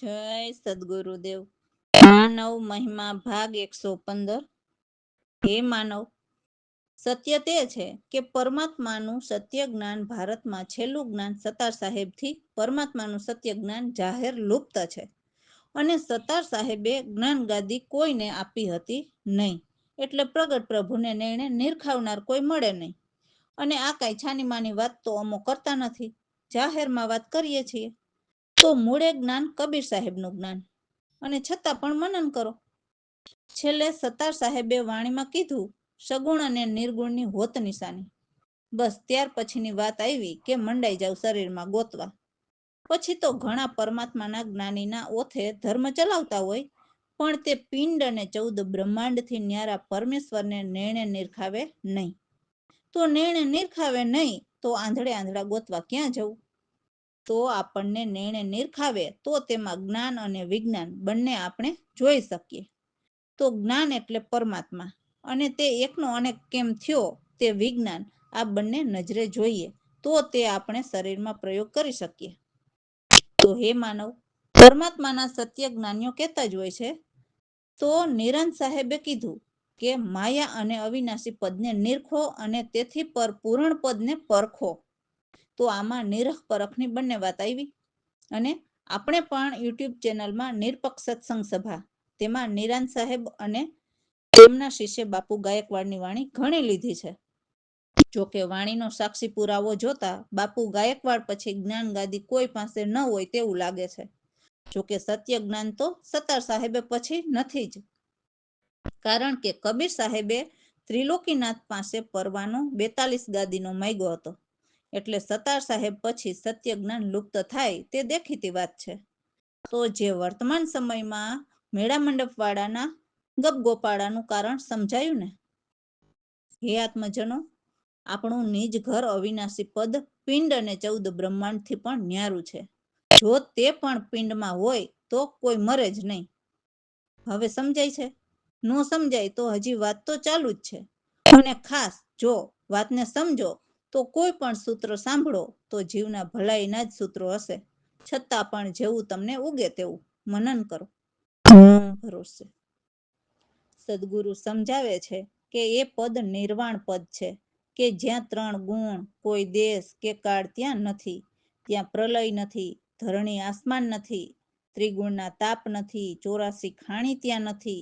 જય સદગુરુદેવ। માનવ મહિમા ભાગ 115। હે માનવ, સત્ય તે છે કે પરમાત્માનું સત્ય જ્ઞાન ભારતમાં છેલ્લું જ્ઞાન સત્તાર સાહેબથી પરમાત્માનું સત્ય જ્ઞાન જાહેર લુપ્ત છે અને સત્તાર સાહેબે જ્ઞાન ગાદી કોઈને આપી હતી નહીં, એટલે પ્રગટ પ્રભુને નિર્ણય નિરખાવનાર કોઈ મળે નહીં। અને આ કાંઈ છાનીમાની વાત તો અમો કરતા નથી, જાહેરમાં વાત કરીએ છીએ। તો મૂળે જ્ઞાન કબીર સાહેબનું જ્ઞાન, અને છતાં પણ મનન કરો। છેલ્લે સત્તાર સાહેબે વાણીમાં કીધું, સગુણ અને નિર્ગુણની હોત નિશાની। બસ ત્યાર પછીની વાત આવી કે મંડાઈ જાવ શરીરમાં ગોતવા। પછી તો ઘણા પરમાત્માના જ્ઞાનીના ઓથે ધર્મ ચલાવતા હોય, પણ તે પિંડ અને 14 બ્રહ્માંડથી ન્યારા પરમેશ્વરને નિર્ણય નિરખાવે નહીં। તો નિર્ણય નિરખાવે નહીં તો આંધળે ગોતવા ક્યાં જવું? તો આપણને નિર્ણય નિરખાવે તો તેમાં જ્ઞાન અને વિજ્ઞાન બંને આપણે જોઈ શકીએ। તો જ્ઞાન એટલે પરમાત્મા, અને તે એકનો અનેક કેમ થયો તે વિજ્ઞાન, આ બંને નજરે જોઈએ તો તે આપણે શરીરમાં પ્રયોગ કરી શકીએ। તો હે માનવ, પરમાત્માના સત્ય જ્ઞાનીઓ કહેતા જ હોય છે। તો નિરંત સાહેબે કીધું કે માયા અને અવિનાશી પદને નિરખો અને તેથી પર પૂર્ણ પદને પરખો। તો આમાં નિરખ પરખની બંને વાત આવી। અને આપણે પણ યુટ્યુબ ચેનલમાં નિરપક્ષ સત્સંગ સભા, તેમાં નિરાંત સાહેબ અને તેમના શિષ્ય બાપુ ગાયકવાડની વાણી ઘણી લીધી છે। જોકે વાણીનો સાક્ષી પુરાવો જોતા બાપુ ગાયકવાડ પછી જ્ઞાન ગાદી કોઈ પાસે ન હોય તેવું લાગે છે। જોકે સત્ય જ્ઞાન તો સત્તાર સાહેબે પછી નથી જ, કારણ કે કબીર સાહેબે ત્રિલોકીનાથ પાસે પરવાનો 42 ગાદીનો માગ્યો હતો, એટલે સત્તાર સાહેબ પછી સત્ય જ્ઞાન લુપ્ત થાય તે દેખીતી વાત છે। તો જે વર્તમાન સમયમાં મેળા મંડપવાળાના ગપગોપાળાનું કારણ સમજાયું ને? હે આત્મજનો, આપણું નિજ ઘર અવિનાશી પદ પિંડ અને 14 બ્રહ્માંડથી પણ ન્યારું છે। જો તે પણ પિંડમાં હોય તો કોઈ મરે જ નહીં। હવે સમજાય છે? ન સમજાય તો હજી વાત તો ચાલુ જ છે। અને ખાસ જો વાતને સમજો તો કોઈ પણ સૂત્ર સાંભળો તો જીવના ભલાઈના જ સૂત્રો હશે, છતાં પણ જેવું તમને ઉગે તેવું મનન કરો, ભરોસે। સદગુરુ સમજાવે છે કે એ પદ નિર્વાણ પદ છે કે જ્યાં 3 ગુણ, કોઈ દેશ કે કાળ ત્યાં નથી, ત્યાં પ્રલય નથી, ધરણી આસમાન નથી, ત્રિગુણના તાપ નથી, 84 ખાણી ત્યાં નથી,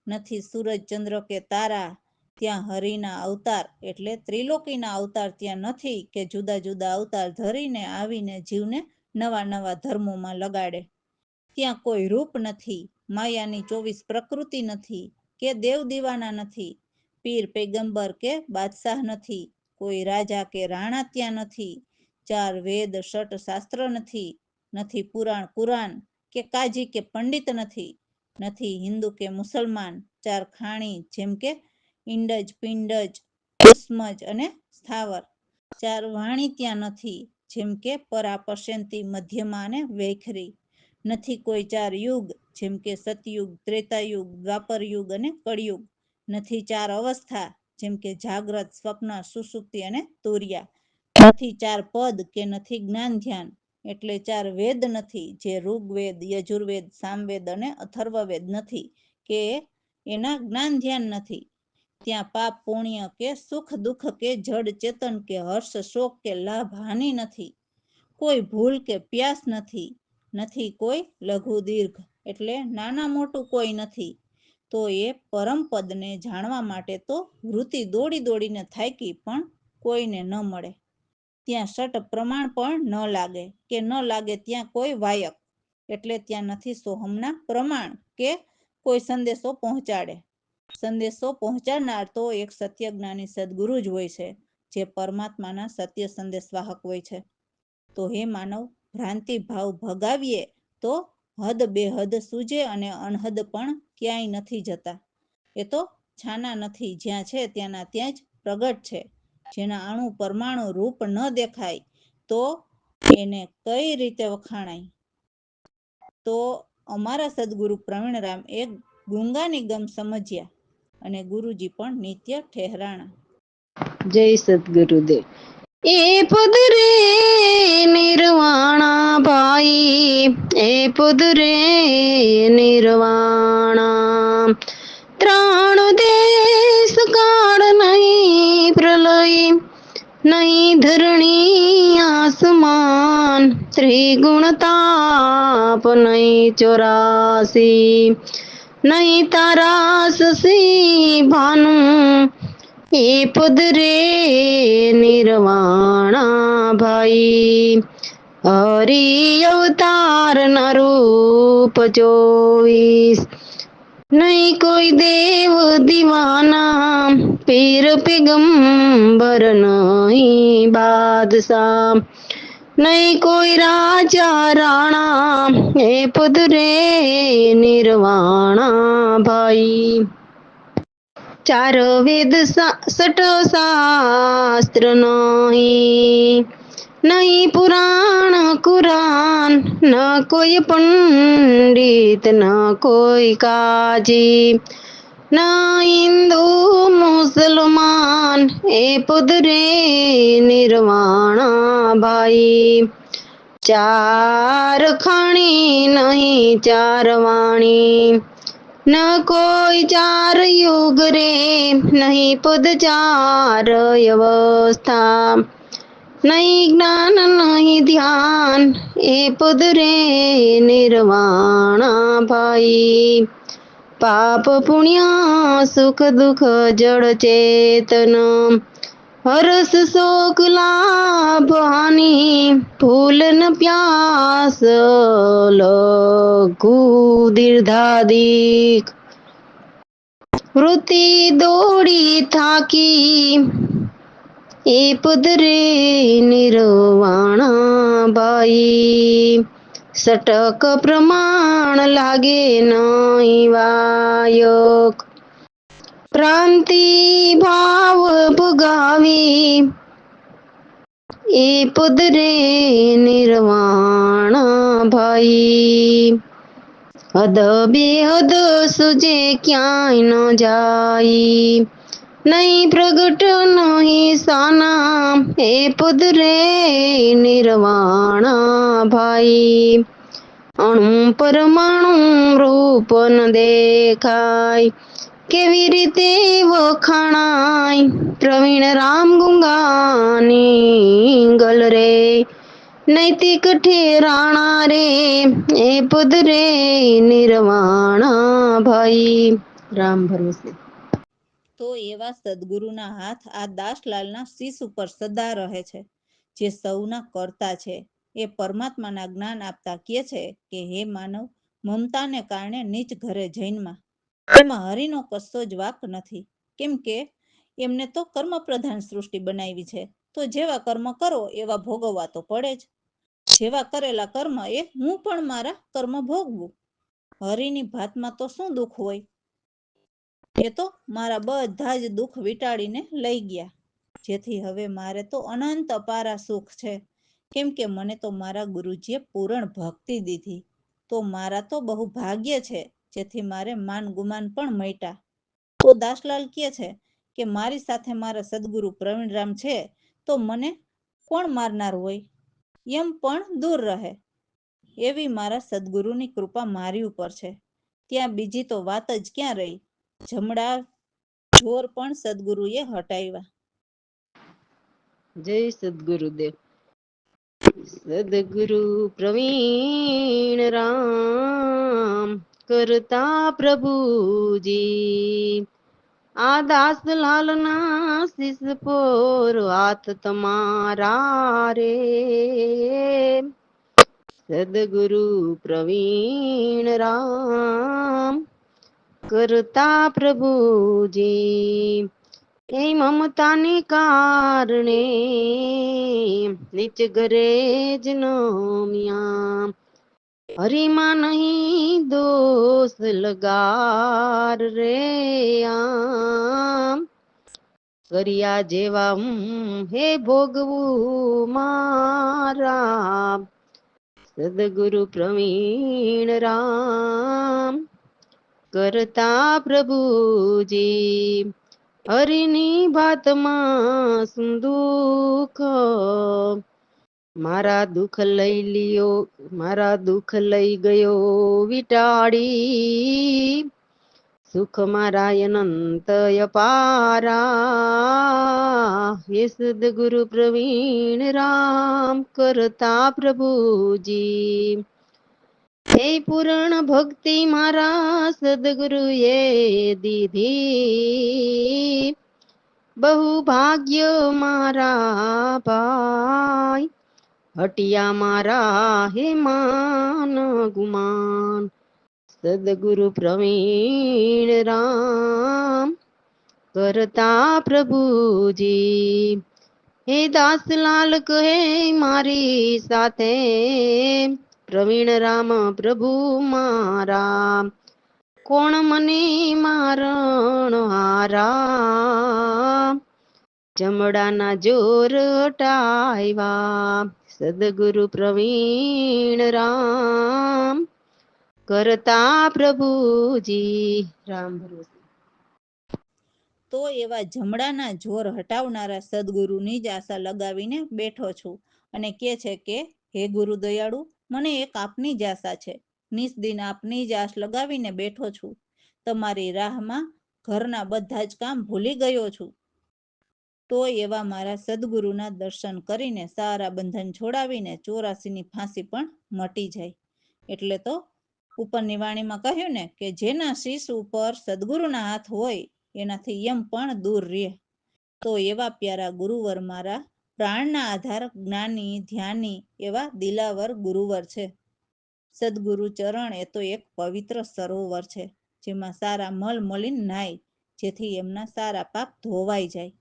નથી સૂરજ ચંદ્ર કે તારા, ત્યાં હરિના અવતાર એટલે ત્રિલોકીના અવતાર ત્યાં નથી કે જુદા જુદા અવતાર ધરીને આવીને જીવને નવા નવા ધર્મોમાં લગાડે, ત્યાં કોઈ રૂપ નથી, માયાની 24 પ્રકૃતિ નથી કે દેવ દીવાના નથી, પીર પૈગંબર કે બાદશાહ નથી, કોઈ રાજા કે રાણા ત્યાં નથી, 4 વેદ ષટ શાસ્ત્ર નથી, નથી પુરાણ કુરાન કે કાજી કે પંડિત નથી, નથી હિન્દુ કે મુસલમાન, 4 ખાણી જેમ કે ઇંડજ પિંડજ ઉષ્મજ અને સ્થાવર, 4 વાણી ત્યાં નથી જેમ કે પરા પશ્યંતી મધ્યમાં અને વૈખરી, નથી કોઈ 4 યુગ જેમ કે સતયુગ ત્રેતાયુગ દ્વાપર યુગ અને કળિયુગ, નથી 4 અવસ્થા જેમ કે જાગ્રત સ્વપ્ન સુષુપ્તિ અને તુર્યા, નથી 4 પદ કે નથી જ્ઞાન ધ્યાન, એટલે 4 વેદ નથી જે ઋગ્વેદ યજુર્વેદ સામવેદ અને અથર્વવેદ નથી કે એના જ્ઞાન ધ્યાન નથી, ત્યાં પાપ પુણ્ય કે સુખ દુઃખ કે જડ ચેતન કે હર્ષ શોક કે લાભ હાનિ નથી, કોઈ ભૂલ કે પ્યાસ નથી, નથી કોઈ લઘુ દીર્ઘ એટલે નાના મોટું કોઈ નથી। તો એ પરમ પદને જાણવા માટે તો વૃત્તિ દોડી દોડીને થાકી પણ કોઈને ન મળે, ત્યાં ષટ પ્રમાણ પણ ન લાગે કે ન લાગે ત્યાં કોઈ વાયક, એટલે ત્યાં નથી સોહમના પ્રમાણ કે કોઈ સંદેશો પહોંચાડે। સંદેશો પહોંચાડનાર તો એક સત્ય જ્ઞાની સદગુરુ જ હોય છે, જે પરમાત્માના સત્ય સંદેશવાહક હોય છે। તો હે માનવ, ભ્રાંતિ ભાવ ભગાવીએ તો હદ બેહદ સૂજે અને અનહદ પણ ક્યાંય નથી જતા। એ તો છાના નથી, જ્યાં છે ત્યાંના ત્યાં જ પ્રગટ છે। જેના અણુ પરમાણુ રૂપ ન દેખાય તો એને કઈ રીતે વખાણાય? તો અમારા સદગુરુ પ્રવીણરામ એક ગુંગાની ગમ સમજ્યા અને ગુરુજી પણ નિત્ય ઠહેરાણા। જય સદગુરુદેવ। એ પદ રે નિર્વાણા ભાઈ, એ પદ રે નિર્વાણા. ત્રણ દેશ કાળ નહીં પ્રલય, નહીં ધરણી આસમાન, ત્રિગુણ તાપ નહીં 84, નહીં તારા શશી ભાનુ, એ પદ રે નિર્વાણા ભાઈ. હરિ અવતાર ના રૂપ 24, નહીં કોઈ દેવ દીવાના, પીર પેગંબર નહીં બાદશાહ, નહીં કોઈ રાજા રાણા, એ પદ રે નિર્વાણા ભાઈ. ચાર વેદ સટ શાસ્ત્ર નહીં, નહીં પુરાણ કુરાન, ન કોઈ પંડિત ન કોઈ કાજી, ન હિન્દુ મુસલમાન, એ પદ રે નિર્વાણા ભાઈ. ચાર ખાણી નહીં ચાર વાણી, ન કોઈ ચાર યુગ રે, નહીં પદ ચાર અવસ્થા, નહીં જ્ઞાન નહીં ધ્યાન, એ પદ રે નિર્વાણા ભાઈ. પાપ પુણ્ય સુખ દુઃખ જળ ચેતન, હરસ શોક લાભ હાનિ, ફૂલ ન પ્યાસ લઘુ દીર્ઘાદિક, વૃત્તિ દોડી થાકી, એ પદ રે નિર્વાણા ભાઈ. સટક પ્રમાણ લાગે નહીં વાયક, પ્રાંતિ ભાવ ભગાવી, એ પદ રે નિર્વાણા ભાઈ. હદ બેહદ સુજે ક્યાંય ન જાય, નહીં પ્રગટ નહીં સાના, એ પદ રે નિર્વાણા ભાઈ. અણુ પરમાણુ રૂપ ન દેખાય, કેવી રીતે વખાણાય, પ્રવીણ રામ ગુંગાની ગલ રે, નૈતિક ઠેરાણા રે, એ પદ રે નિર્વાણા ભાઈ. રામ ભરોસે. તો એવા સદગુરુના હાથ આ દાસલાલના શીશ ઉપર સદા રહે છે, જે સૌના કરતા છે. એ પરમાત્માના જ્ઞાન આપતા કહે છે કે હે માનવ, મમતાને કારણે નીચ ઘરે જૈનમાં, એમાં હરિનો કશો જ વાક નથી, કેમ કે એમને તો કર્મ પ્રધાન સૃષ્ટિ બનાવી છે, તો જેવા કર્મ કરો એવા ભોગવવા તો પડે જ. જેવા કરેલા કર્મ એ હું પણ મારા કર્મ ભોગવું. હરિની ભાતમાં તો શું દુઃખ હોય, એ તો મારા બધા જ દુઃખ વીટાડીને લઈ ગયા, જેથી હવે મારે તો અનંત અપારા સુખ છે, કેમ કે મને તો મારા ગુરુજીએ પૂરણ ભક્તિ દીધી, તો મારા તો બહુ ભાગ્ય છે, જેથી મારે માન ગુમાન પણ મટ્યા. તો દાસલાલ કહે છે કે મારી સાથે મારા સદગુરુ પ્રવીણરામ છે, તો મને કોણ મારનાર હોય, એમ પણ દૂર રહે. એવી મારા સદગુરુની કૃપા મારી ઉપર છે, ત્યાં બીજી તો વાત જ ક્યાં રહી. જમણા જોર પણ સદગુરુએ હટાવ્યા. જય સદગુરુદેવ. સદગુરુ પ્રવીણ રામ, કરતા પ્રભુજી, આ દાસલાલના શીશ પર હાથ તમારા રે. સદગુરુ પ્રવીણ રામ, કરતા પ્રભુજી, એ મમતાને કારણે નીચ ઘરે જન્મ્યા, હરિમાં નહીં દોષ લગાર રે. આમ કર્યા જેવા હે ભોગવું મારા, સદગુરુ પ્રવીણ રામ, કરતા પ્રભુજી, હરિની ભાતમાં સુખ મારા દુઃખ લઈ ગયો વિટાડી, સુખ મારા અનંત અપારા. હે સદગુરુ પ્રવીણ રામ કરતા પ્રભુજી, હે પૂર્ણ ભક્તિ મારા સદગુરુએ દીધી. બહુ ભાગ્ય મારા ભાઈ, હટિયા મારા હે માન ગુમાન. સદગુરુ પ્રવીણ રામ કરતા પ્રભુજી, હે દાસલાલ કહે મારી સાથે, પ્રવીણ રામ પ્રભુ મારા, કોણ મને મારણ હારા. ચમડાના જોર હટાવ્યા, સદગુરુ પ્રવીણ રામ કરતા પ્રભુજી. રામ ભરોસે. તો એવા જમડાના જોર હટાવનારા સદગુરુની જ આશા લગાવીને બેઠો છું અને કે છે કે હે ગુરુ દયાળુ, મને એક આપની જ આશા છે. નિસ્દિન આપની જ આશ લગાવીને બેઠો છું. તમારી રાહમાં ઘરના બધા જ કામ ભૂલી ગયો છું. તો એવા મારા સદગુરુના દર્શન કરીને સારા બંધન છોડાવીને 84ની ફાંસી પણ મટી જાય. એટલે તો ઉપરની વાણીમાં કહ્યું ને કે જેના શીશ ઉપર સદગુરુના હાથ હોય એનાથી યમ પણ દૂર રહે. તો એવા પ્યારા ગુરુવર મારા પ્રાણના આધાર, જ્ઞાની ધ્યાની એવા દિલાવર ગુરુવર છે. સદગુરુ ચરણ એ તો એક પવિત્ર સરોવર છે, જેમાં સારા મલ મલિન નાય, જેથી એમના સારા પાપ ધોવાઈ જાય.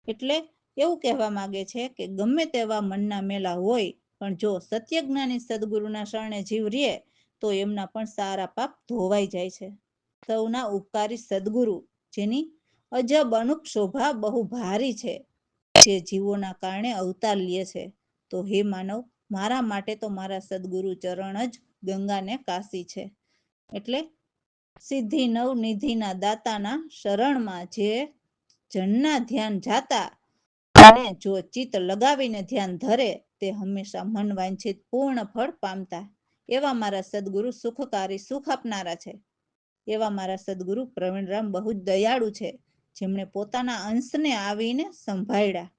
એટલે એવું કહેવા માંગે છે કે ગમે તેવા મનના મેલા હોય, પણ જો સત્યજ્ઞાની સદગુરુના શરણે જીવ રહે તો એમના પણ સારા પાપ ધોવાઈ જાય છે. સૌના ઉપકારી સદગુરુ, જેની અજબ અનુપ શોભા બહુ ભારી છે, જે જીવોના કારણે અવતાર લે છે. તો હે માનવ, મારા માટે તો મારા સદગુરુ ચરણ જ ગંગાને કાશી છે. એટલે સિદ્ધિ નવનિધિના દાતાના શરણમાં જે જનના ધ્યાન જાતા અને જો ચિત્ત લગાવીને ધ્યાન ધરે તે હંમેશા મન વાંછિત પૂર્ણ ફળ પામતા. એવા મારા સદગુરુ સુખકારી, સુખ આપનારા છે. એવા મારા સદગુરુ પ્રવીણરામ બહુ જ દયાળુ છે, જેમણે પોતાના અંશને આવીને સંભાળ્યા.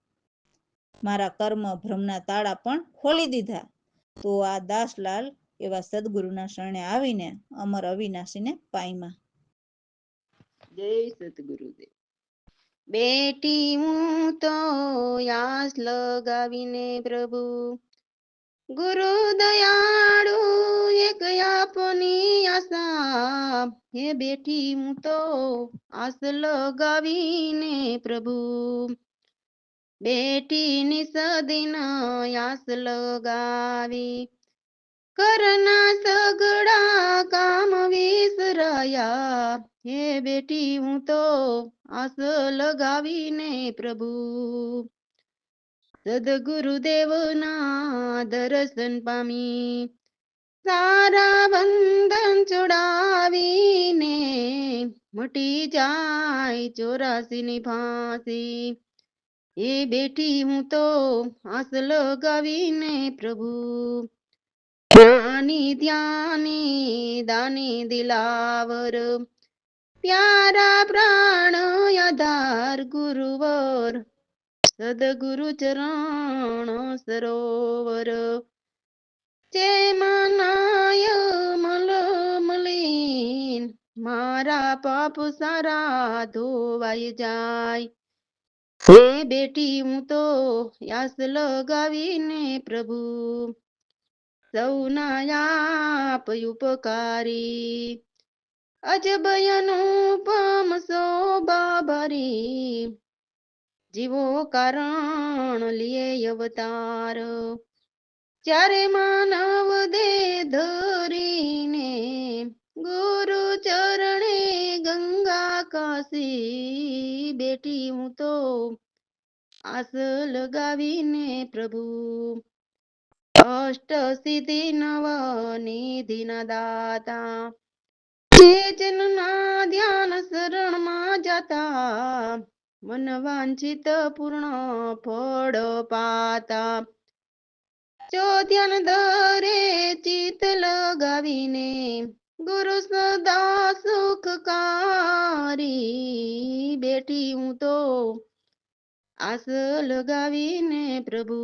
મારા કર્મ ભ્રમના તાળા પણ ખોલી દીધા. તો આ દાસલાલ એવા સદગુરુના શરણે આવીને અમર અવિનાશીને પામ્યા. જય સતગુરુદેવ. બેટી હું તો યાસ લગાવીને પ્રભુ, ગુરુ દયાળુ એક આપની આશા. હે બેઠી હું તો આસ લગાવીને પ્રભુ, બેટીની સદીન આસ લગાવી, કરના સગડા કામ વિસરાયા. હે બેટી હું તો આસ લગાવીને પ્રભુ, સદગુરુદેવના દર્શન પામી, સારા બંધન છોડાવીને મટી જાય 84ની ફાંસી. એ બેઠી હું તો આસ લગાવીને પ્રભુ, જ્ઞાની ધ્યાની દાની દિલાવર, પ્યારા પ્રાણ આધાર ગુરુવર, સદગુરુ ચરણ સરોવર, જેમાં નાય મલ મલિન, મારા પાપ સારા ધોવાઈ જાય. હે બેટી હું તો યાસ લગાવીને પ્રભુ, સૌના આપ ઉપકારી, અજબ અનુપમ શોભા ભરી, જીવો કારણ લીએ અવતાર, ચારે માનવ દે ધરીને, ગુરુ ચરણે ગંગા કાશી. બેટી હું તો આસ લગાવીને પ્રભુ, અષ્ટ સિદ્ધિ નવ નિધિના દાતા, જે જનના ધ્યાન શરણમાં જાતા, મન વાંછિત પૂર્ણ ફળ પાતા. જો ધ્યાન ધરે ચિત્ત લગાવીને ગુરુ સદા સુખકારી બેઠી હું તો આસ લગાવીને પ્રભુ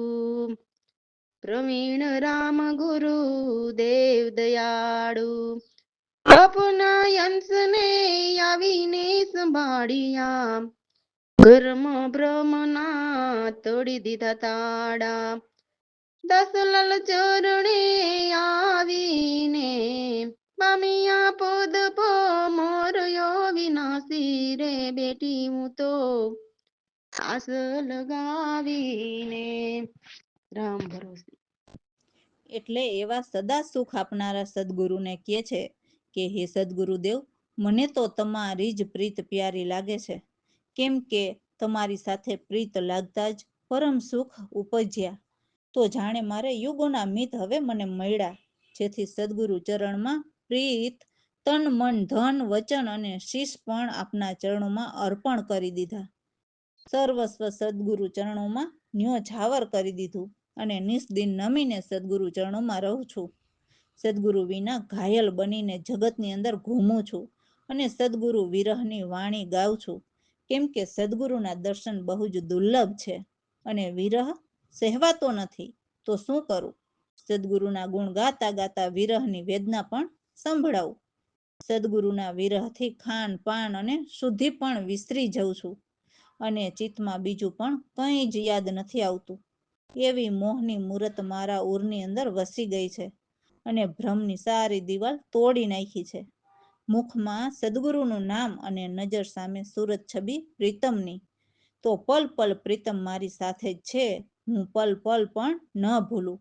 પ્રવીણ રામ ગુરુ દેવ દયાળુ આપના અંશને આવીને સંભાળ્યા કર્મ બ્રહ્મના તોડી દીધા તાળા દસલાલ ચરણે આવીને પામ્યા પદ મોરયો વિનાશી રે બેટી હું તો આસ લગાવીને રામ ભરોસે. એટલે એવા સદા સુખ આપનારા સદગુરુને કહે છે કે હે સદગુરુદેવ, મને તો તમારી જ પ્રીત પ્યારી લાગે છે, કેમ કે તમારી સાથે પ્રીત લાગતા જ પરમ સુખ ઉપજ્યા. તો જાણે મારે યુગોના મિત હવે મને મળ્યા, જેથી સદગુરુ ચરણમાં પ્રીત તન મન ધન વચન અને શીશ પણ આપના ચરણોમાં અર્પણ કરી દીધા. સર્વસ્વ સદગુરુ ચરણોમાં ન્યોછાવર કરી દીધું અને નિસ્દિન નમીને સદગુરુ ચરણોમાં રહું છું. સદગુરુ વિના ઘાયલ બનીને જગતની અંદર ઘૂમું છું અને સદગુરુ વિરહની વાણી ગાઉં છું, કેમ કે સદગુરુના દર્શન બહુ જ દુર્લભ છે અને વિરહ સહેવાતો નથી. તો શું કરું? સદગુરુના ગુણ ગાતા ગાતા વિરહની વેદના પણ સંભળાવું. સદગુરુના વિરહથી ખાન પાન અને શુદ્ધિ પણ વિસરી જઉં છું અને ચિત્તમાં બીજું પણ કંઈ જ યાદ નથી આવતું. એવી મોહની મૂરત મારા ઉરની અંદર વસી ગઈ છે અને ભ્રમની સારી દિવાલ તોડી નાખી છે. મુખમાં સદગુરુનું નામ અને નજર સામે સુરત છબી પ્રીતમની. તો પલ પલ પ્રીતમ મારી સાથે જ છે, હું પલ પલ પણ ન ભૂલું.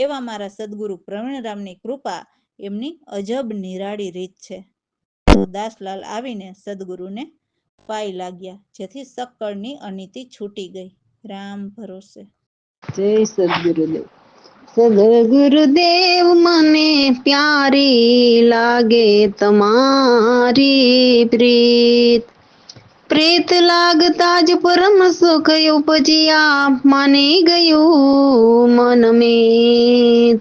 એવા મારા સદગુરુ પ્રવીણરામની કૃપા, એમની અજબ નિરાળી રીત છે. તો દાસલાલ આવીને સદગુરુને પાઈ લાગ્યા, જેથી સક્કળની અનીતિ છૂટી ગઈ. રામ ભરોસે. જય સદગુરુદેવ. સદગુરુદેવ મને પ્યારી લાગે તમારી પ્રીત, પ્રીત લાગતા જ પરમ સુખ ઉપજ્યા માની ગયું મન મીત.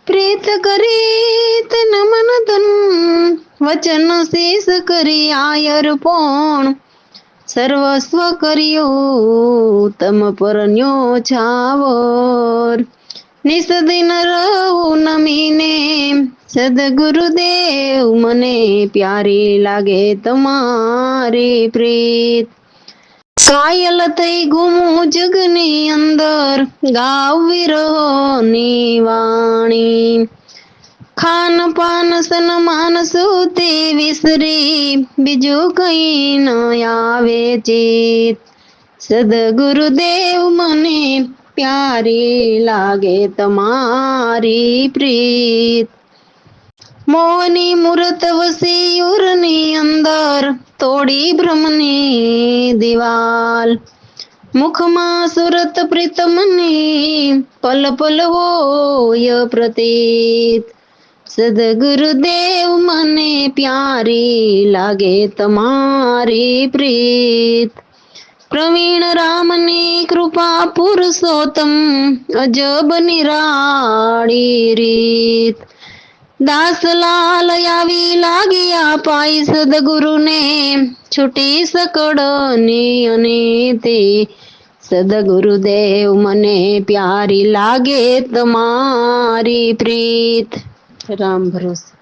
પ્રીત કરી તન મન ધન વચન શીશ કરી આયર પણ સર્વસ્વ કર્યું તમ પર ન્યોછાવર. નિસદિન રહું નમીને સદગુરુદેવ મને પ્યારી લાગે તમારી પ્રીત. કાયલ થઈ ઘૂમું જગની અંદર ગાવ વિરહની વાણી, ખાન પાન સન્માન સુતે વિસરી બીજું કઈ ન આવે ચિત. સદગુરુદેવ મને પ્યારી લાગે તમારી પ્રીત. મોહની મૂરત વસી ઉરની અંદર તોડી ભ્રમની દિવાલ, મુખમાં સુરત પ્રીતમની પલ પલ હોય પ્રતીત. સદગુરુદેવ મને પ્યારી લાગે તમારી પ્રીત. પ્રવીણ રામની કૃપા પુરુષોત્તમ અજબ નિરાળી રીત. દાસલાલ આવી લાગ્યા પાઈ સદગુરુને છૂટી સકળની અનીતિ. સદગુરુદેવ મને પ્યારી લાગે તમારી પ્રીત. રામ ભરોસે.